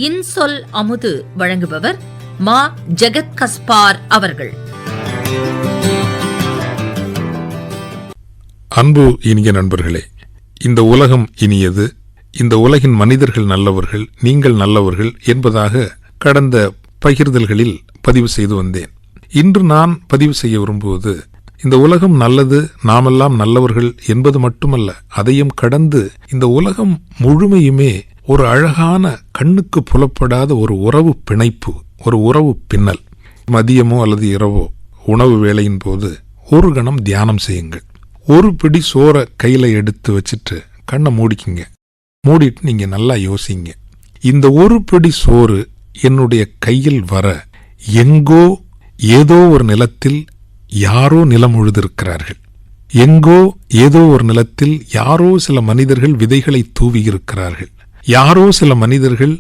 இன்சொல் அமுது வழங்குபவர் மா ஜெகத் கஸ்பார் அவர்கள். அன்பு இனிய நண்பர்களே, இந்த உலகம் இனியது, இந்த உலகின் மனிதர்கள் நல்லவர்கள், நீங்கள் நல்லவர்கள் என்பதாக கடந்த பகிர்தல்களில் பதிவு செய்து வந்தேன். இன்று நான் பதிவு செய்ய விரும்புவது, இந்த உலகம் நல்லது, நாமெல்லாம் நல்லவர்கள் என்பது மட்டுமல்ல, அதையும் கடந்து இந்த உலகம் முழுமையுமே ஒரு அழகான கண்ணுக்கு புலப்படாத ஒரு உறவு பிணைப்பு, ஒரு உறவு பின்னல். மதியமோ அல்லது இரவோ உணவு வேளையின் போது ஒரு கணம் தியானம் செய்யுங்கள். ஒரு பிடி சோறை கையில எடுத்து வச்சுட்டு கண்ணை மூடிக்கிங்க. மூடிட்டு நீங்க நல்லா யோசிங்க, இந்த ஒரு பிடி சோறு என்னுடைய கையில் வர எங்கோ ஏதோ ஒரு நிலத்தில் யாரோ நிலம் உழுதிருக்கிறார்கள். எங்கோ ஏதோ ஒரு நிலத்தில் யாரோ சில மனிதர்கள் விதைகளை தூவியிருக்கிறார்கள். யாரோ சில மனிதர்கள்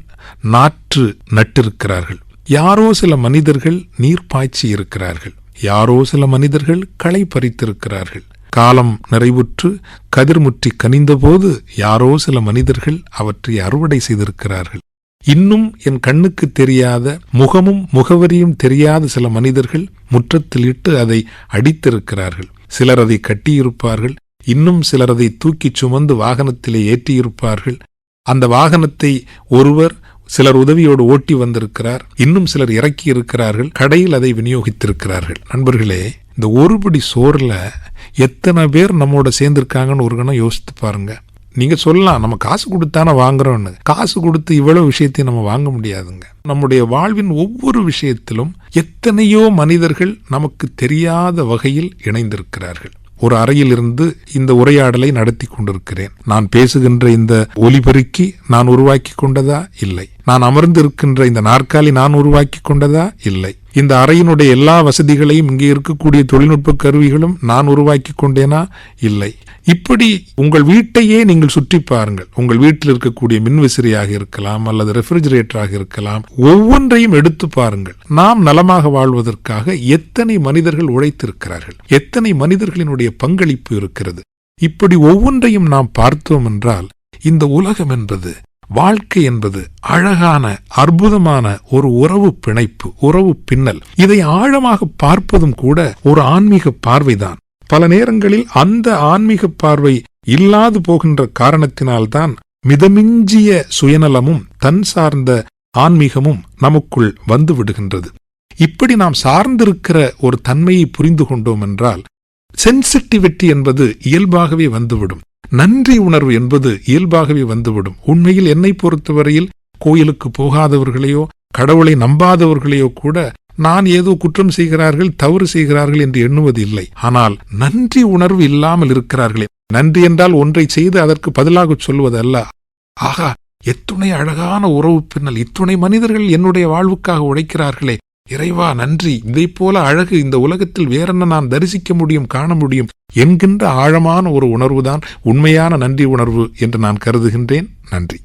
நாற்று நட்டிருக்கிறார்கள். யாரோ சில மனிதர்கள் நீர் பாய்ச்சி இருக்கிறார்கள். யாரோ சில மனிதர்கள் களை பறித்திருக்கிறார்கள். காலம் நிறைவுற்று கதிர்முற்றி கனிந்தபோது யாரோ சில மனிதர்கள் அவற்றை அறுவடை செய்திருக்கிறார்கள். இன்னும் என் கண்ணுக்கு தெரியாத, முகமும் முகவரியும் தெரியாத சில மனிதர்கள் முற்றத்தில் இட்டு அதை அடித்திருக்கிறார்கள். சிலர் அதை கட்டியிருப்பார்கள். இன்னும் சிலர் அதை தூக்கிச் சுமந்து வாகனத்திலே ஏற்றியிருப்பார்கள். அந்த வாகனத்தை ஒருவர் சிலர் உதவியோடு ஓட்டி வந்திருக்கிறார். இன்னும் சிலர் இறக்கி இருக்கிறார்கள். கடையில் அதை விநியோகித்திருக்கிறார்கள். நண்பர்களே, இந்த ஒருபடி சோறுல எத்தனை பேர் நம்மோட சேர்ந்திருக்காங்கன்னு ஒரு கணம் யோசித்து பாருங்க. நீங்க சொல்லலாம், நம்ம காசு கொடுத்தானே வாங்குறோம்னு. காசு கொடுத்து இவ்வளவு விஷயத்தையும் நம்ம வாங்க முடியாதுங்க. நம்முடைய வாழ்வின் ஒவ்வொரு விஷயத்திலும் எத்தனையோ மனிதர்கள் நமக்கு தெரியாத வகையில் இணைந்திருக்கிறார்கள். ஒரு அறையில் இருந்து இந்த உரையாடலை நடத்தி கொண்டிருக்கிறேன். நான் பேசுகின்ற இந்த ஒலிபெருக்கி நான் உருவாக்கி கொண்டதா? இல்லை. நான் அமர்ந்திருக்கின்ற இந்த நாற்காலி நான் உருவாக்கி கொண்டதா? இல்லை. இந்த அறையினுடைய எல்லா வசதிகளையும், இங்கே இருக்கக்கூடிய தொழில்நுட்ப கருவிகளும் நான் உருவாக்கி கொண்டேனா? இல்லை. இப்படி உங்கள் வீட்டையே நீங்கள் சுற்றி பாருங்கள். உங்கள் வீட்டில் இருக்கக்கூடிய மின்விசிறியாக இருக்கலாம், அல்லது ரெஃப்ரிஜரேட்டராக இருக்கலாம். ஒவ்வொன்றையும் எடுத்து பாருங்கள். நாம் நலமாக வாழ்வதற்காக எத்தனை மனிதர்கள் உழைத்திருக்கிறார்கள், எத்தனை மனிதர்களினுடைய பங்களிப்பு இருக்கிறது. இப்படி ஒவ்வொன்றையும் நாம் பார்த்தோம் என்றால், இந்த உலகம் என்பது, வாழ்க்கை என்பது அழகான அற்புதமான ஒரு உறவு பிணைப்பு, உறவு பின்னல். இதை ஆழமாக பார்ப்பதும் கூட ஒரு ஆன்மீக பார்வைதான். பல நேரங்களில் அந்த ஆன்மீக பார்வை இல்லாது போகின்ற காரணத்தினால்தான் மிதமிஞ்சிய சுயநலமும் தன் சார்ந்த ஆன்மீகமும் நமக்குள் வந்து விடுகின்றது. இப்படி நாம் சார்ந்திருக்கிற ஒரு தன்மையை புரிந்து கொண்டோம் என்றால், சென்சிட்டிவிட்டி என்பது இயல்பாகவே வந்துவிடும். நன்றி உணர்வு என்பது இயல்பாகவே வந்துவிடும். உண்மையில் என்னை பொறுத்தவரையில் கோயிலுக்கு போகாதவர்களையோ கடவுளை நம்பாதவர்களையோ கூட நான் ஏதோ குற்றம் செய்கிறார்கள், தவறு செய்கிறார்கள் என்று எண்ணுவது இல்லை. ஆனால் நன்றி உணர்வு இல்லாமல் இருக்கிறார்களே. நன்றி என்றால் ஒன்றை செய்து அதற்கு பதிலாக சொல்வது அல்ல. ஆகா, எத்துணை அழகான உறவு பின்னல், இத்துணை மனிதர்கள் என்னுடைய வாழ்வுக்காக உழைக்கிறார்களே, இறைவா நன்றி. இதை போல அழகு இந்த உலகத்தில் வேறென்ன நான் தரிசிக்க முடியும், காண முடியும் என்கின்ற ஆழமான ஒரு உணர்வுதான் உண்மையான நன்றி உணர்வு என்று நான் கருதுகின்றேன். நன்றி.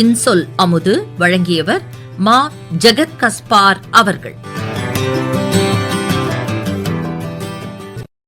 இன்சொல் அமுது வழங்கியவர் மா ஜெகத் கஸ்பார் அவர்கள்.